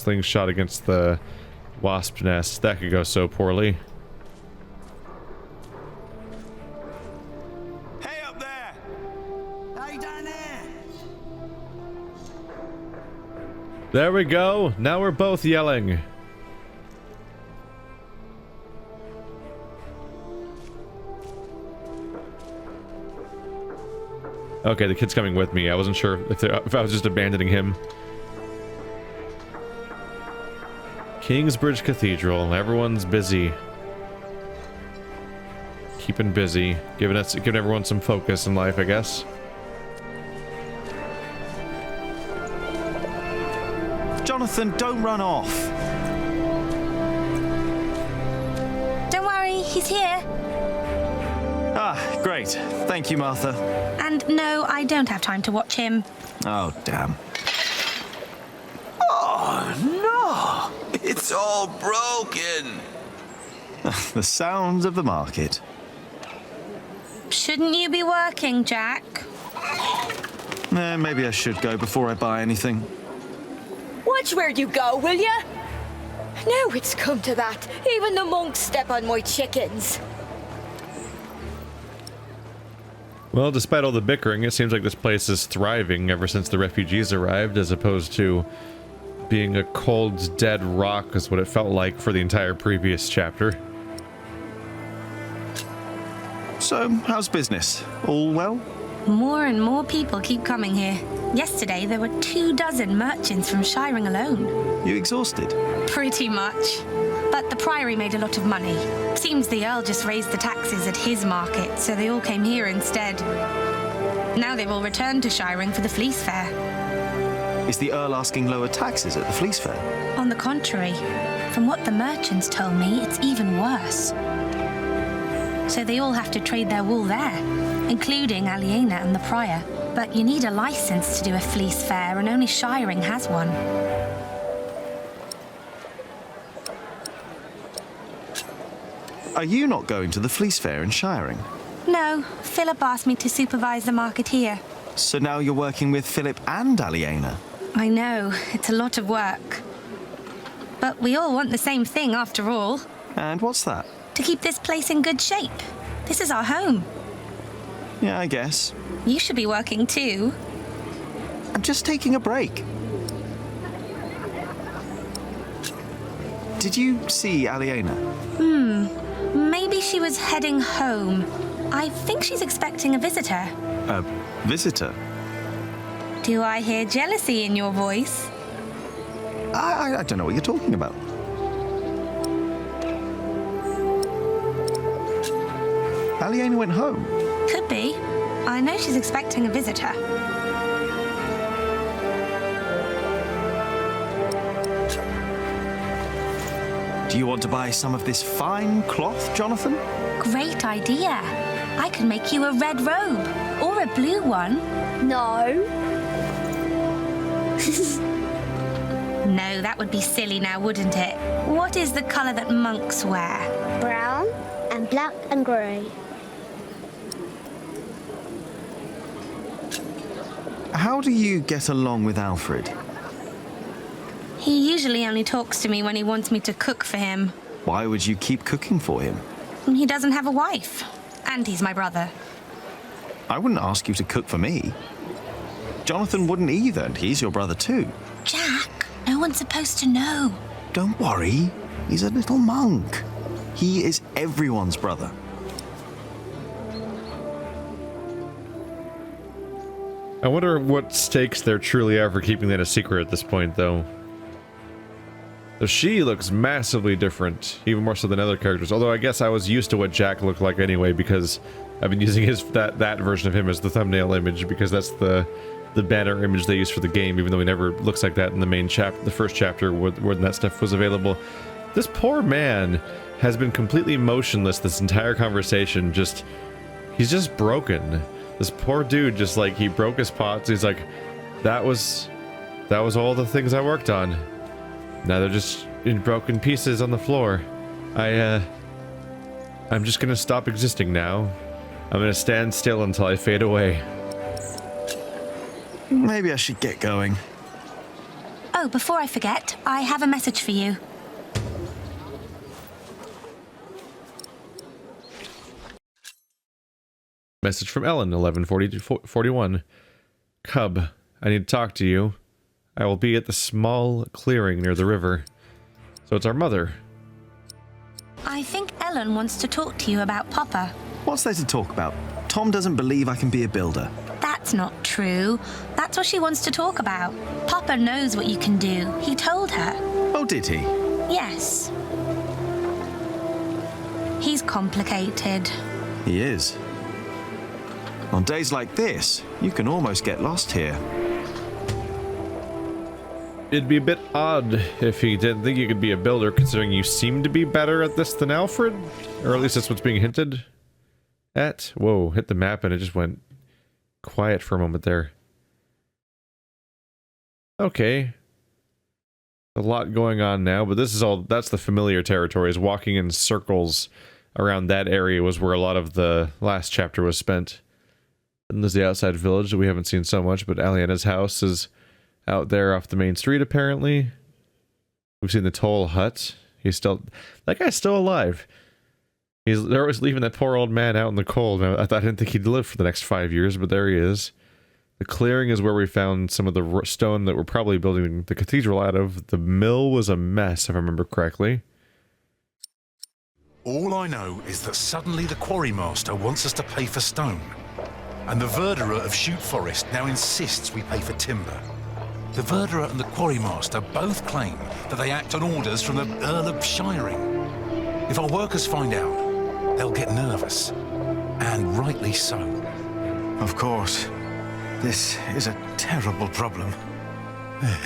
slingshot against the wasp nest. That could go so poorly. Hey up there! Hey down there! There we go. Now we're both yelling. Okay, the kid's coming with me. I wasn't sure if I was just abandoning him. Kingsbridge Cathedral. Everyone's busy. Keeping busy. Giving everyone some focus in life, I guess. Jonathan, don't run off. Don't worry, he's here. Ah, great. Thank you, Martha. And no, I don't have time to watch him. Oh, damn. Oh, no! It's all broken. The sounds of the market. Shouldn't you be working, Jack? Maybe I should go before I buy anything. Watch where you go, will ya? Now it's come to that. Even the monks step on my chickens. Well, despite all the bickering, it seems like this place is thriving ever since the refugees arrived, as opposed to being a cold, dead rock is what it felt like for the entire previous chapter. So, how's business? All well? More and more people keep coming here. Yesterday, there were 24 merchants from Shiring alone. You exhausted? Pretty much. But the priory made a lot of money. Seems the Earl just raised the taxes at his market, so they all came here instead. Now they've all returned to Shiring for the Fleece Fair. Is the Earl asking lower taxes at the Fleece Fair? On the contrary, from what the merchants told me, it's even worse. So they all have to trade their wool there, including Aliena and the Prior. But you need a license to do a Fleece Fair, and only Shiring has one. Are you not going to the Fleece Fair in Shiring? No, Philip asked me to supervise the market here. So now you're working with Philip and Aliena? I know, it's a lot of work. But we all want the same thing after all. And what's that? To keep this place in good shape. This is our home. Yeah, I guess. You should be working too. I'm just taking a break. Did you see Aliena? Maybe she was heading home. I think she's expecting a visitor. A visitor? Do I hear jealousy in your voice? I don't know what you're talking about. Aliena went home. Could be. I know she's expecting a visitor. Do you want to buy some of this fine cloth, Jonathan? Great idea. I could make you a red robe. Or a blue one. No. No, that would be silly now, wouldn't it? What is the colour that monks wear? Brown and black and grey. How do you get along with Alfred? He usually only talks to me when he wants me to cook for him. Why would you keep cooking for him? He doesn't have a wife. And he's my brother. I wouldn't ask you to cook for me. Jonathan wouldn't either, and he's your brother too. Jack, no one's supposed to know. Don't worry, he's a little monk. He is everyone's brother. I wonder what stakes there truly are for keeping that a secret at this point, though. So she looks massively different, even more so than other characters. Although I guess I was used to what Jack looked like anyway, because I've been using that version of him as the thumbnail image, because that's the banner image they use for the game, even though he never looks like that in the main chapter, the first chapter when that stuff was available. This poor man has been completely motionless this entire conversation. He's just broken. This poor dude, just like, he broke his pots. He's like, that was all the things I worked on. Now they're just in broken pieces on the floor. I'm just gonna stop existing now. I'm gonna stand still until I fade away. Maybe I should get going. Oh, before I forget, I have a message for you. Message from Ellen, 11:41. Cub, I need to talk to you. I will be at the small clearing near the river. So it's our mother. I think Ellen wants to talk to you about Papa. What's there to talk about? Tom doesn't believe I can be a builder. That's not true. That's what she wants to talk about. Papa knows what you can do. He told her. Oh, did he? Yes. He's complicated. He is. On days like this, you can almost get lost here. It'd be a bit odd if he didn't think you could be a builder, considering you seem to be better at this than Alfred. Or at least that's what's being hinted at. Whoa, hit the map and it just went quiet for a moment there. Okay. A lot going on now, but this is all, that's the familiar territories. Walking in circles around that area was where a lot of the last chapter was spent. And there's the outside village that we haven't seen so much, but Aliena's house is out there off the main street, apparently. We've seen the toll hut. He's still... That guy's still alive. They're always leaving that poor old man out in the cold. I didn't think he'd live for the next 5 years, but there he is. The clearing is where we found some of the stone that we're probably building the cathedral out of. The mill was a mess, if I remember correctly. All I know is that suddenly the quarrymaster wants us to pay for stone. And the verderer of Shoot Forest now insists we pay for timber. The verderer and the quarrymaster both claim that they act on orders from the Earl of Shiring. If our workers find out, they'll get nervous. And rightly so. Of course. This is a terrible problem.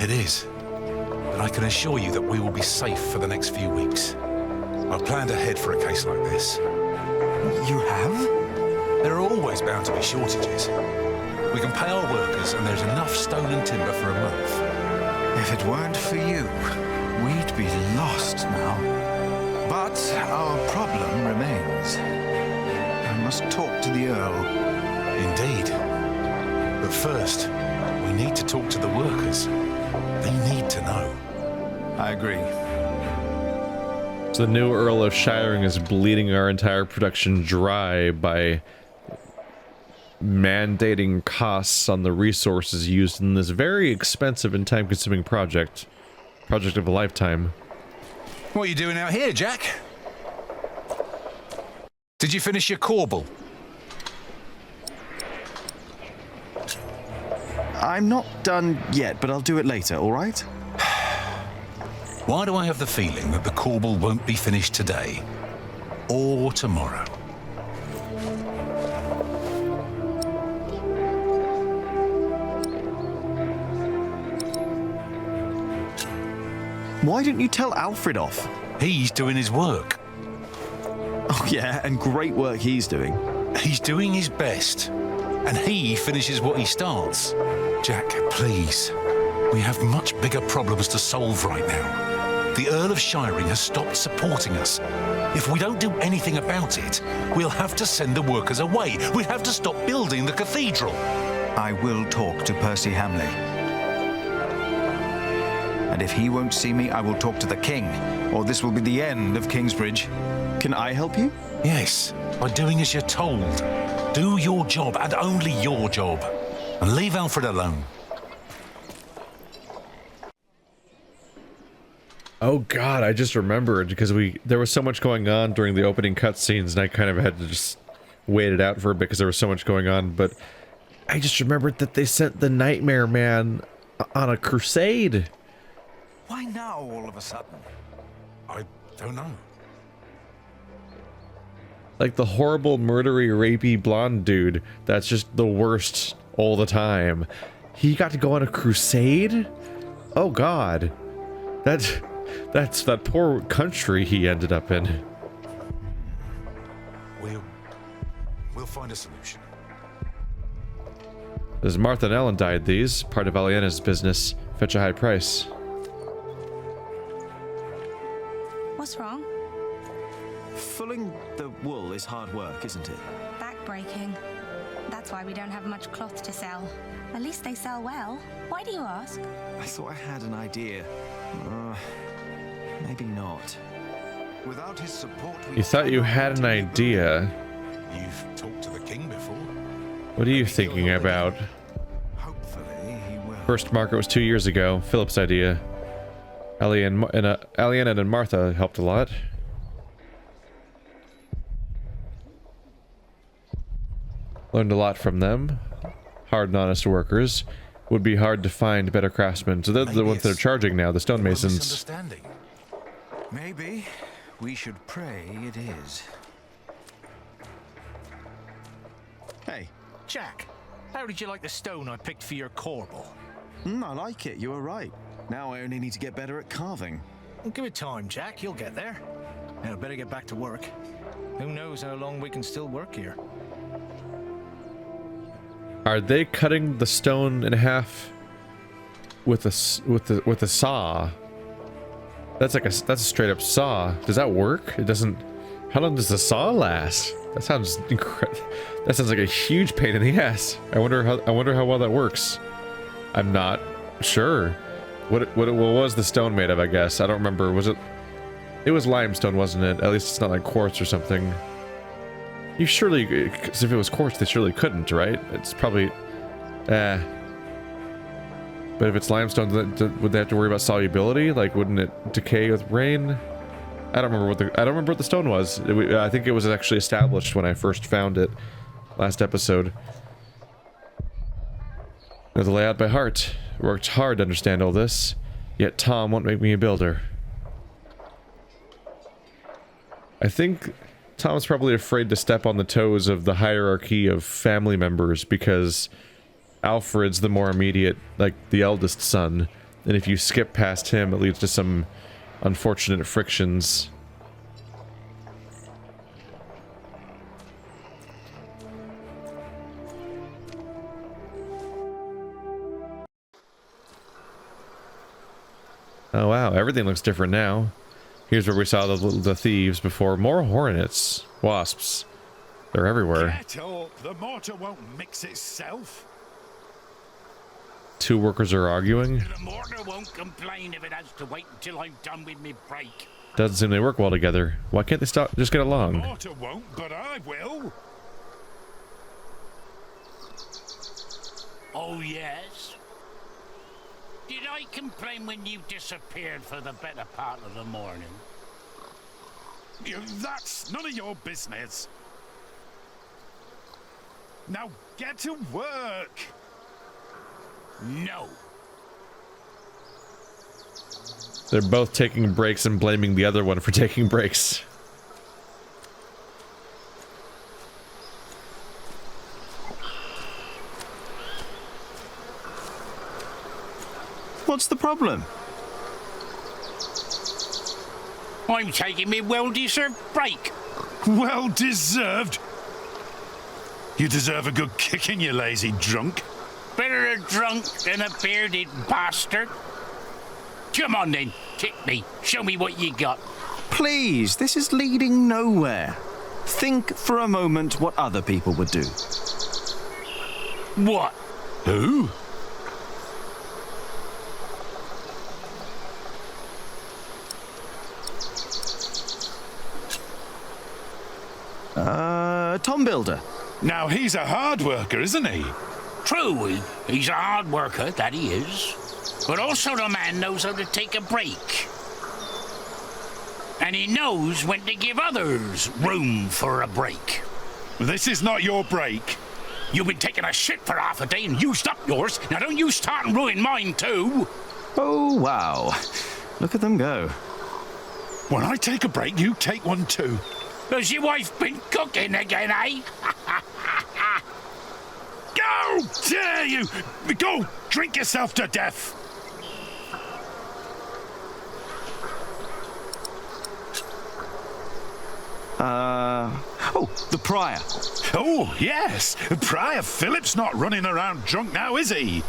It is. But I can assure you that we will be safe for the next few weeks. I've planned ahead for a case like this. You have? There are always bound to be shortages. We can pay our workers and there's enough stone and timber for a month. If it weren't for you, we'd be lost now. But our problem remains. I must talk to the Earl. Indeed. But first, we need to talk to the workers. They need to know. I agree. So the new Earl of Shiring is bleeding our entire production dry by mandating costs on the resources used in this very expensive and time-consuming project of a lifetime. What are you doing out here, Jack? Did you finish your corbel? I'm not done yet, but I'll do it later, all right? Why do I have the feeling that the corbel won't be finished today? Or tomorrow? Why didn't you tell Alfred off? He's doing his work. Oh yeah, and great work he's doing. He's doing his best. And he finishes what he starts. Jack, please. We have much bigger problems to solve right now. The Earl of Shiring has stopped supporting us. If we don't do anything about it, we'll have to send the workers away. We'll have to stop building the cathedral. I will talk to Percy Hamley. And if he won't see me, I will talk to the king, or this will be the end of Kingsbridge. Can I help you? Yes, by doing as you're told. Do your job, and only your job. And leave Alfred alone. Oh god, I just remembered, because there was so much going on during the opening cutscenes, and I kind of had to just wait it out for a bit because there was so much going on, but I just remembered that they sent the Nightmare Man on a crusade. Why now, all of a sudden? I don't know. Like the horrible, murdery, rapey blonde dude that's just the worst all the time. He got to go on a crusade? Oh god. That's that poor country he ended up in. We'll find a solution. As Martha and Ellen died these, part of Aliena's business, fetch a high price. What's wrong? Fulling the wool is hard work, isn't it? Backbreaking. That's why we don't have much cloth to sell. At least they sell well. Why do you ask? I thought I had an idea. Maybe not. Without his support, You thought you had an idea. You've talked to the king before. What are you thinking about? Hopefully, he will. First market was 2 years ago. Philip's idea. Aliena and Martha helped a lot. Learned a lot from them. Hard and honest workers. Would be hard to find better craftsmen. So they're the ones that are charging now, the stonemasons. Misunderstanding. Maybe we should pray it is. Hey, Jack, how did you like the stone I picked for your corbel? I like it. You were right. Now I only need to get better at carving. Well, give it time, Jack. You'll get there. Now, better get back to work. Who knows how long we can still work here? Are they cutting the stone in half with a saw? That's a straight up saw. Does that work? It doesn't. How long does the saw last? That sounds incredible. That sounds like a huge pain in the ass. I wonder how well that works. I'm not sure. What was the stone made of? I guess I don't remember. Was it? It was limestone, wasn't it? At least it's not like quartz or something. You surely, because if it was quartz, they surely couldn't, right? It's probably, But if it's limestone, would they have to worry about solubility? Like, wouldn't it decay with rain? I don't remember what the stone was. I think it was actually established when I first found it, last episode. Know the layout by heart. Worked hard to understand all this, yet Tom won't make me a builder. I think Tom's probably afraid to step on the toes of the hierarchy of family members because Alfred's the more immediate, like the eldest son, and if you skip past him, it leads to some unfortunate frictions. Oh wow, everything looks different now. Here's where we saw the thieves before. More hornets. Wasps. They're everywhere. Get up. The mortar won't mix itself. Two workers are arguing. The mortar won't complain if it has to wait until I'm done with me break. Doesn't seem they work well together. Why can't they stop? Just get along. The mortar won't, but I will. Oh, yes? Did I complain when you disappeared for the better part of the morning? That's none of your business. Now get to work. No. They're both taking breaks and blaming the other one for taking breaks. What's the problem? I'm taking me well-deserved break. Well-deserved? You deserve a good kicking, you lazy drunk. Better a drunk than a bearded bastard. Come on then, kick me. Show me what you got. Please, this is leading nowhere. Think for a moment what other people would do. What? Who? Tom Builder. Now he's a hard worker, isn't he? True, he's a hard worker, that he is. But also the man knows how to take a break. And he knows when to give others room for a break. This is not your break. You've been taking a shit for half a day and used up yours. Now don't you start and ruin mine too. Oh, wow. Look at them go. When I take a break, you take one too. Has your wife been cooking again, eh? Go! Dare you! Go! Drink yourself to death! Oh, the Prior. Oh, yes! Prior Philip's not running around drunk now, is he?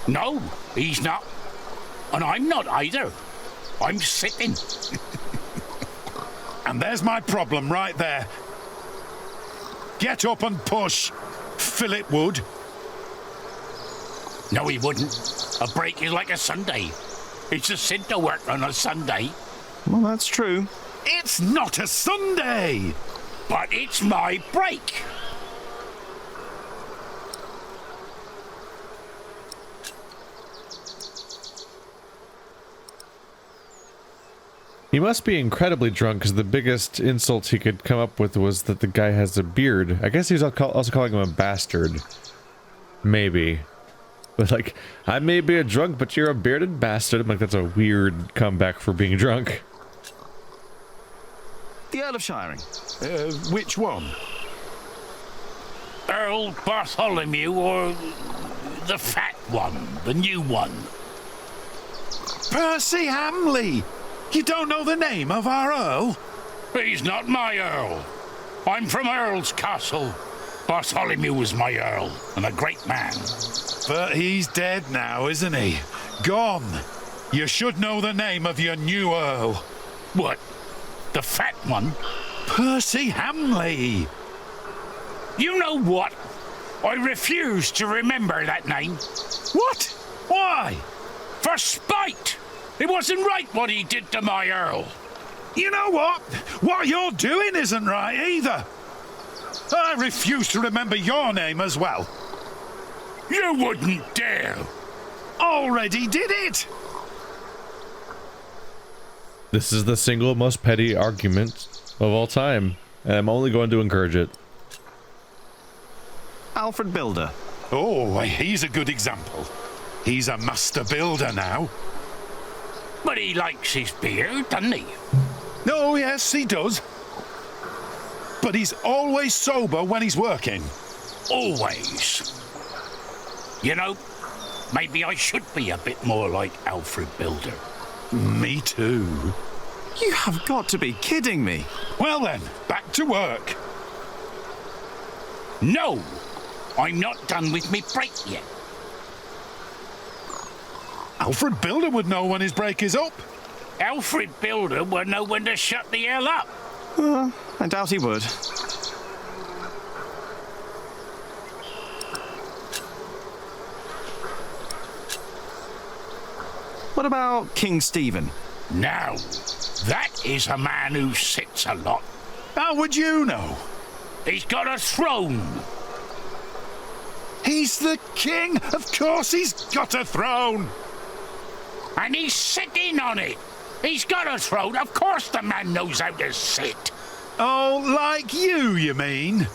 No, he's not. And I'm not either. I'm sitting. And there's my problem right there. Get up and push. Philip would. No, he wouldn't. A break is like a Sunday. It's a sin to work on a Sunday. Well, that's true. It's not a Sunday! But it's my break. He must be incredibly drunk, because the biggest insult he could come up with was that the guy has a beard. I guess he was also calling him a bastard. Maybe. But like, I may be a drunk, but you're a bearded bastard. I'm like, that's a weird comeback for being drunk. The Earl of Shiring. Which one? Earl Bartholomew or the fat one, the new one? Percy Hamley! You don't know the name of our Earl? He's not my Earl. I'm from Earl's Castle. Bartholomew was my Earl, and a great man. But he's dead now, isn't he? Gone. You should know the name of your new Earl. What? The fat one? Percy Hamley! You know what? I refuse to remember that name. What? Why? For spite! It wasn't right what he did to my Earl. You know what? What you're doing isn't right either. I refuse to remember your name as well. You wouldn't dare. Already did it. This is the single most petty argument of all time, and I'm only going to encourage it. Alfred Builder. Oh, he's a good example. He's a master builder now. But he likes his beard, doesn't he? Oh, yes, he does. But he's always sober when he's working. Always. You know, maybe I should be a bit more like Alfred Builder. Me too. You have got to be kidding me. Well then, back to work. No, I'm not done with me break yet. Alfred Builder would know when his break is up. Alfred Builder would know when to shut the hell up. I doubt he would. What about King Stephen? Now, that is a man who sits a lot. How would you know? He's got a throne. He's the king. Of course he's got a throne. And he's sitting on it. He's got a throne. Of course the man knows how to sit. Oh, like you mean?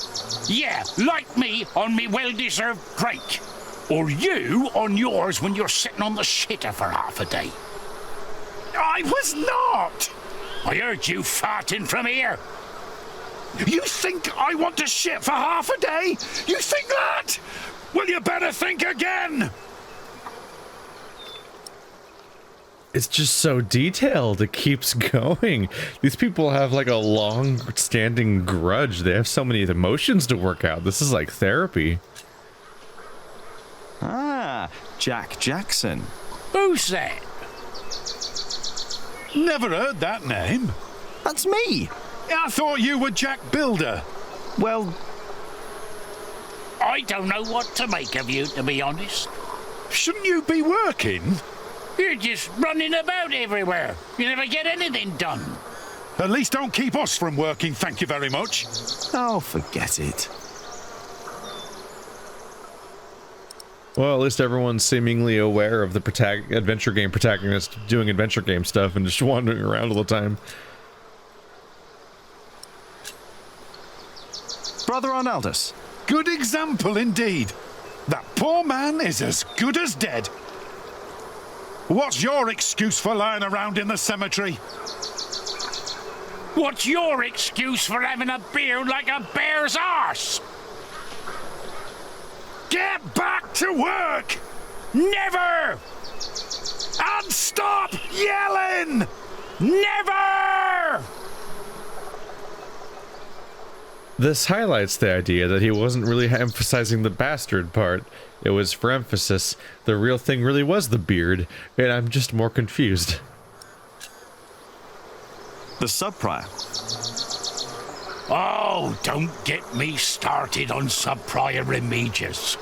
Yeah, like me on me well-deserved break. Or you on yours when you're sitting on the shitter for half a day. I was not! I heard you farting from here. You think I want to shit for half a day? You think that? Well, you better think again! It's just so detailed. It keeps going. These people have like a long-standing grudge. They have so many emotions to work out. This is like therapy. Ah, Jack Jackson. Who's that? Never heard that name. That's me. I thought you were Jack Builder. Well, I don't know what to make of you, to be honest. Shouldn't you be working? You're just running about everywhere. You never get anything done. At least don't keep us from working, thank you very much. oh, forget it. Well, at least everyone's seemingly aware of the adventure game protagonist doing adventure game stuff and just wandering around all the time. Brother Arnaldus. Good example indeed. That poor man is as good as dead. What's your excuse for lying around in the cemetery? What's your excuse for having a beard like a bear's arse? Get back to work! Never! And stop yelling! Never! This highlights the idea that he wasn't really emphasizing the bastard part. It was for emphasis. The real thing really was the beard, and I'm just more confused. The sub-prior. Oh, don't get me started on Sub-Prior Remigius.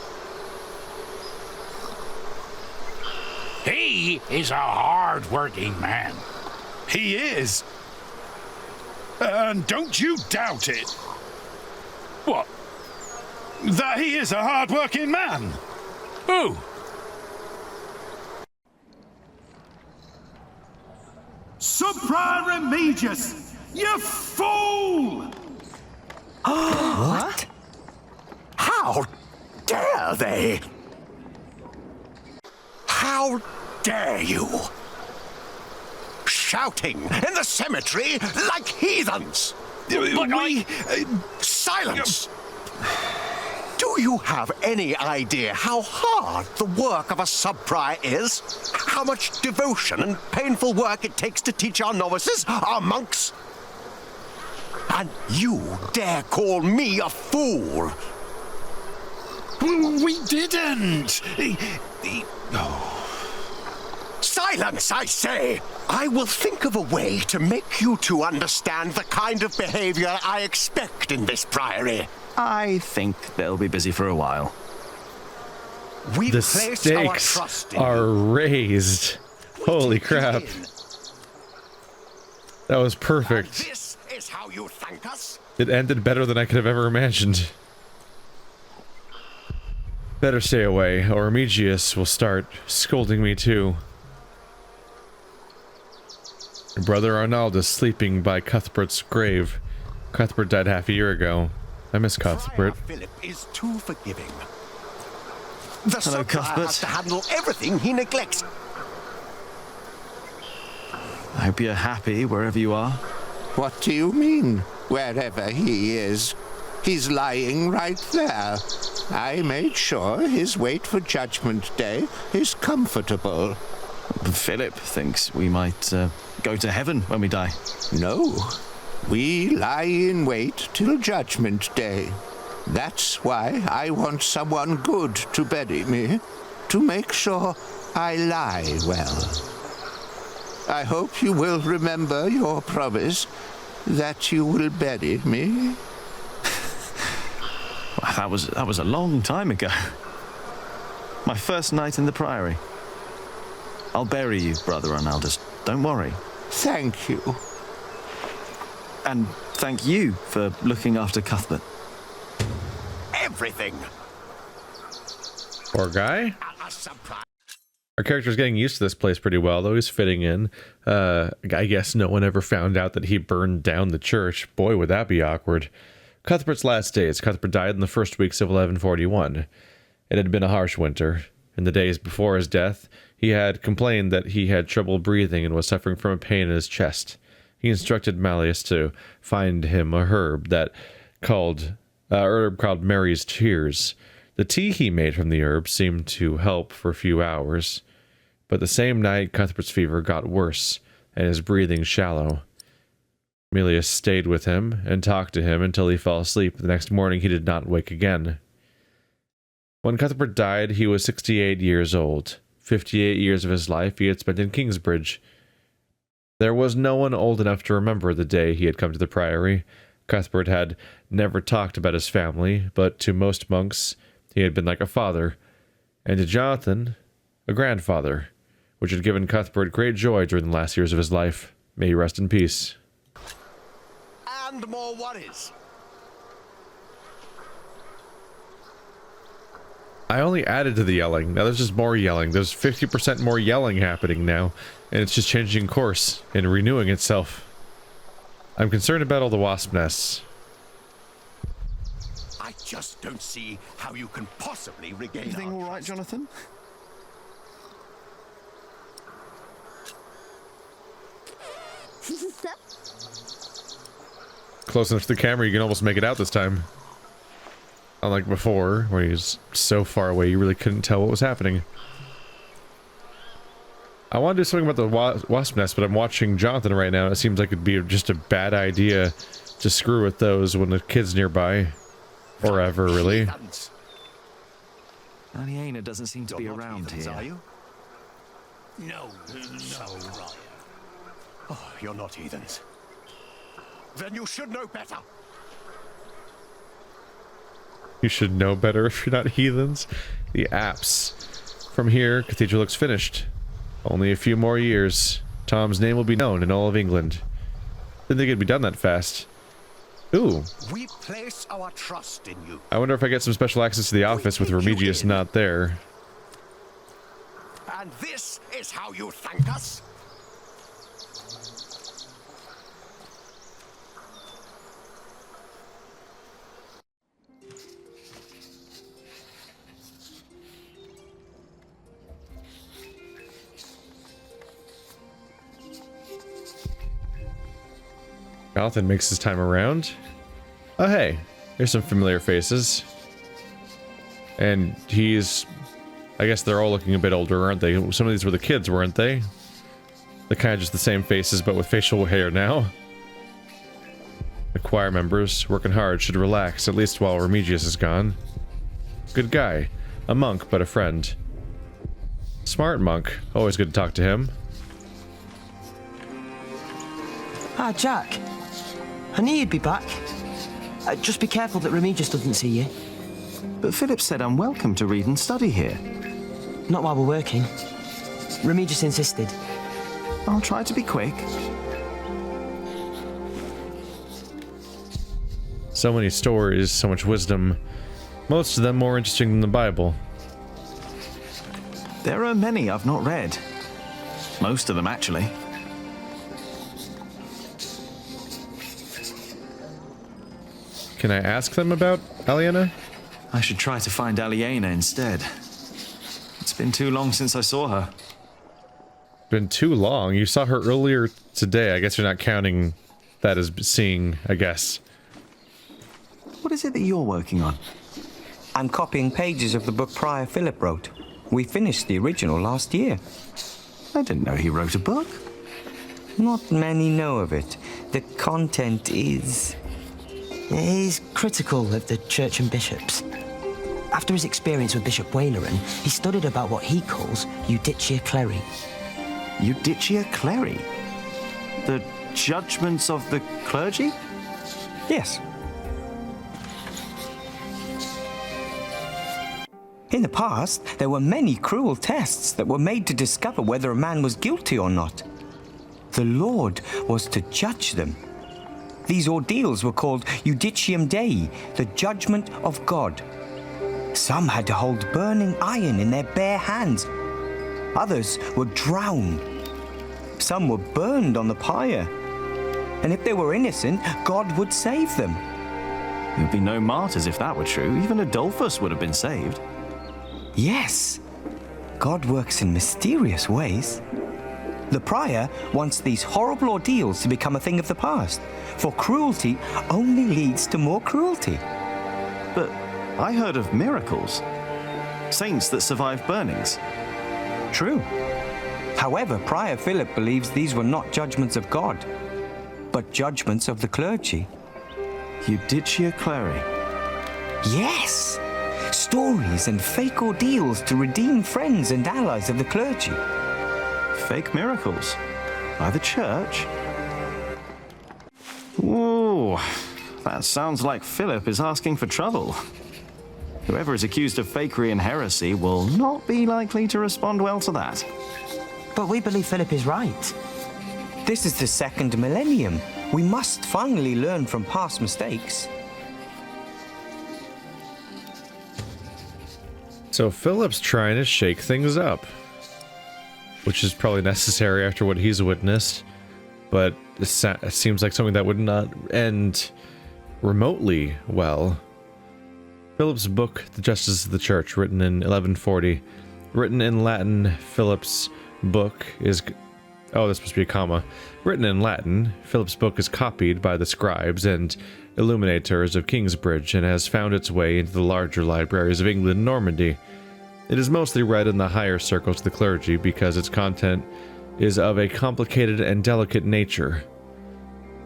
He is a hard-working man. He is. And don't you doubt it. What? That he is a hard-working man. Who? Sub-Prior Remigius, you fool! What? How dare they? How dare you? Shouting in the cemetery like heathens! Silence! Do you have any idea how hard the work of a sub-prior is? How much devotion and painful work it takes to teach our novices, our monks? And you dare call me a fool? We didn't. Silence, I say! I will think of a way to make you two understand the kind of behavior I expect in this priory. I think they'll be busy for a while. We The place our stakes trust in are you. raised. Holy crap. That was perfect. This is how you thank us? It ended better than I could have ever imagined. Better stay away, or Remigius will start scolding me too. Your brother Arnold is sleeping by Cuthbert's grave. Cuthbert died half a year ago. I miss Cuthbert. Philip is too forgiving. The Hello, Cuthbert has to handle everything he neglects. I hope you're happy wherever you are. What do you mean, wherever he is? He's lying right there. I made sure his wait for Judgment Day is comfortable. Philip thinks we might go to heaven when we die. No. We lie in wait till Judgment Day. That's why I want someone good to bury me, to make sure I lie well. I hope you will remember your promise that you will bury me. Well, that was a long time ago. My first night in the priory. I'll bury you, Brother Arnaldus. Don't worry. Thank you. And thank you for looking after Cuthbert. Everything. Poor guy. Our character's getting used to this place pretty well, though. He's fitting in. I guess no one ever found out that he burned down the church. Boy, would that be awkward. Cuthbert's last days. Cuthbert died in the first weeks of 1141. It had been a harsh winter. In the days before his death, he had complained that he had trouble breathing and was suffering from a pain in his chest. He instructed Malleus to find him a herb called Mary's Tears. The tea he made from the herb seemed to help for a few hours, but the same night Cuthbert's fever got worse and his breathing shallow. Malleus stayed with him and talked to him until he fell asleep. The next morning he did not wake again. When Cuthbert died, he was 68 years old. 58 years of his life he had spent in Kingsbridge. There was no one old enough to remember the day he had come to the priory. Cuthbert had never talked about his family, but to most monks he had been like a father, and to Jonathan, a grandfather, which had given Cuthbert great joy during the last years of his life. May he rest in peace. And more worries. I only added to the yelling. Now there's just more yelling. There's 50% more yelling happening now, and it's just changing course and renewing itself. I'm concerned about all the wasp nests. I just don't see how you can possibly regain Everything all right, Jonathan? Close enough to the camera, you can almost make it out this time. Unlike before, where he's so far away you really couldn't tell what was happening. I want to do something about the wasp nest, but I'm watching Jonathan right now, and it seems like it'd be just a bad idea to screw with those when the kid's nearby. Or ever, really. Aliena doesn't seem to be around here. Are you? No. Oh, you're not heathens. Then you should know better. You should know better if you're not heathens. The apse. From here, cathedral looks finished. Only a few more years. Tom's name will be known in all of England. Didn't think it'd be done that fast. Ooh. We place our trust in you. I wonder if I get some special access to the office with Remigius not there. And this is how you thank us? Jonathan makes his time around. Oh hey, here's some familiar faces. And he's... I guess they're all looking a bit older, aren't they? Some of these were the kids, weren't they? They're kind of just the same faces, but with facial hair now. The choir members, working hard, should relax, at least while Remigius is gone. Good guy. A monk, but a friend. Smart monk. Always good to talk to him. Ah, Jack. I knew you'd be back. Just be careful that Remigius doesn't see you. But Philip said I'm welcome to read and study here. Not while we're working. Remigius insisted. I'll try to be quick. So many stories, so much wisdom. Most of them more interesting than the Bible. There are many I've not read. Most of them, actually. Can I ask them about Aliena? I should try to find Aliena instead. It's been too long since I saw her. Been too long? You saw her earlier today. I guess you're not counting that as seeing, I guess. What is it that you're working on? I'm copying pages of the book Prior Philip wrote. We finished the original last year. I didn't know he wrote a book. Not many know of it. The content is critical of the church and bishops. After his experience with Bishop Waleran, he studied about what he calls Judicia Cleri. Judicia Cleri? The judgments of the clergy? Yes. In the past, there were many cruel tests that were made to discover whether a man was guilty or not. The Lord was to judge them. These ordeals were called Judicium Dei, the judgment of God. Some had to hold burning iron in their bare hands. Others were drowned. Some were burned on the pyre. And if they were innocent, God would save them. There'd be no martyrs if that were true. Even Adolphus would have been saved. Yes. God works in mysterious ways. The prior wants these horrible ordeals to become a thing of the past, for cruelty only leads to more cruelty. But I heard of miracles. Saints that survived burnings. True. However, Prior Philip believes these were not judgments of God, but judgments of the clergy. Judicia Cleri. Yes! Stories and fake ordeals to redeem friends and allies of the clergy. Fake miracles? By the church? Ooh, that sounds like Philip is asking for trouble. Whoever is accused of fakery and heresy will not be likely to respond well to that. But we believe Philip is right. This is the second millennium. We must finally learn from past mistakes. So Philip's trying to shake things up, which is probably necessary after what he's witnessed, but it seems like something that would not end remotely well. Philip's book, The Justice of the Church, written in 1140. Written in Latin, Philip's book is... Oh, that's supposed to be a comma. Written in Latin, Philip's book is copied by the scribes and illuminators of Kingsbridge and has found its way into the larger libraries of England and Normandy. It is mostly read in the higher circles of the clergy because its content is of a complicated and delicate nature.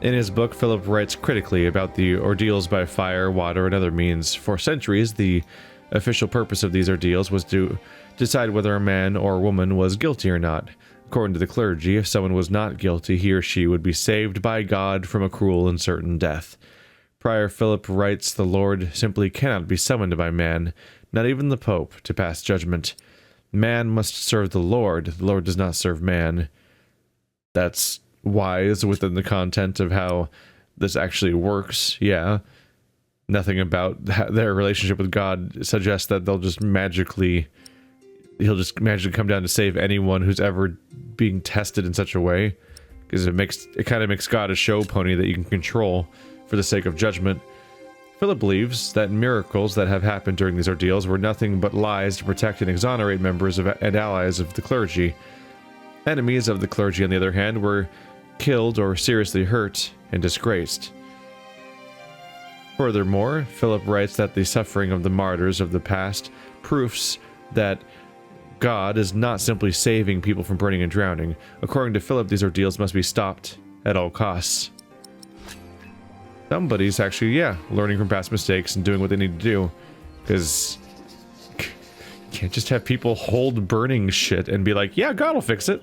In his book, Philip writes critically about the ordeals by fire, water, and other means. For centuries, the official purpose of these ordeals was to decide whether a man or woman was guilty or not. According to the clergy, if someone was not guilty, he or she would be saved by God from a cruel and certain death. Prior Philip writes the Lord simply cannot be summoned by man, not even the Pope, to pass judgment. Man must serve the Lord does not serve man. That's wise within the content of how this actually works, yeah. Nothing about their relationship with God suggests that he'll just magically come down to save anyone who's ever being tested in such a way, because it kind of makes God a show pony that you can control for the sake of judgment. Philip believes that miracles that have happened during these ordeals were nothing but lies to protect and exonerate members and allies of the clergy. Enemies of the clergy, on the other hand, were killed or seriously hurt and disgraced. Furthermore, Philip writes that the suffering of the martyrs of the past proofs that God is not simply saving people from burning and drowning. According to Philip, these ordeals must be stopped at all costs. Somebody's actually, learning from past mistakes and doing what they need to do. Because you can't just have people hold burning shit and be like, yeah, God will fix it.